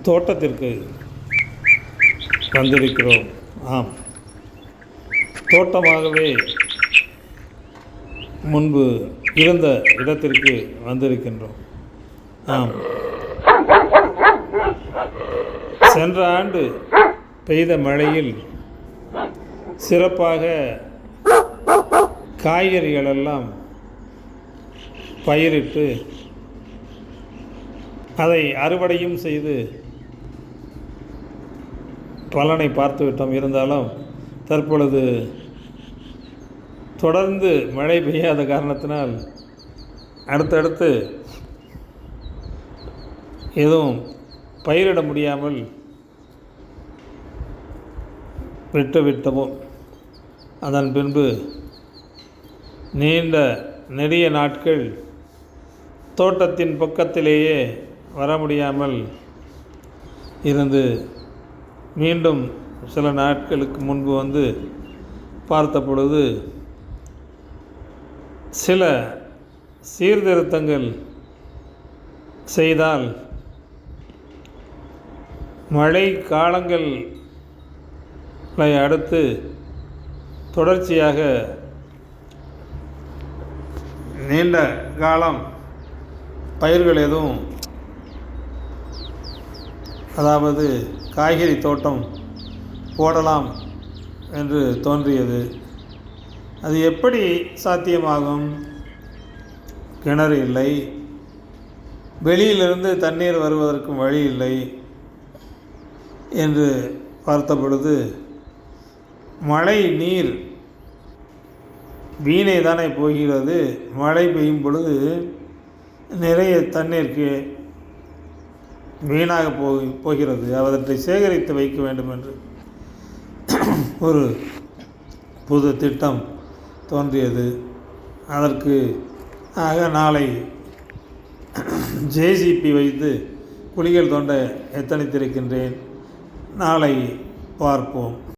தோட்டத்திற்கு வந்திருக்கிறோம். ஆம், தோட்டமாகவே முன்பு இருந்த இடத்திற்கு வந்திருக்கின்றோம். ஆம், சென்ற ஆண்டு பெய்த மழையில் சிறப்பாக காய்கறிகளெல்லாம் பயிரிட்டு அதை அறுவடையும் செய்து பலனை பார்த்துவிட்டோம். இருந்தாலும் தற்பொழுது தொடர்ந்து மழை பெய்யாத காரணத்தினால் அடுத்தடுத்து எதுவும் பயிரிட முடியாமல் விட்டுவிட்டோம். அதன் பின்பு நீண்ட நெடிய நாட்கள் தோட்டத்தின் பக்கத்திலேயே வர முடியாமல் இருந்து மீண்டும் சில நாட்களுக்கு முன்பு வந்து பார்த்த பொழுது சில சீர்திருத்தங்கள் செய்தால் மழை காலங்களை அடுத்து தொடர்ச்சியாக நீண்ட காலம் பயிர்கள் எதுவும், அதாவது காய்கறி தோட்டம் போடலாம் என்று தோன்றியது. அது எப்படி சாத்தியமாகும்? கிணறு இல்லை, வெளியிலிருந்து தண்ணீர் வருவதற்கும் வழி இல்லை என்று பார்த்த பொழுது மழை நீர் வீணே தானே போகிறது. மழை பெய்யும் பொழுது நிறைய தண்ணீருக்கு வீணாக போகிறது. அவற்றை சேகரித்து வைக்க வேண்டும் என்று ஒரு புது திட்டம் தோன்றியது. அதற்கு நாளை ஜேசிபி வைத்து குழிகள் தோண்ட எத்தனித்திருக்கின்றேன். நாளை பார்ப்போம்.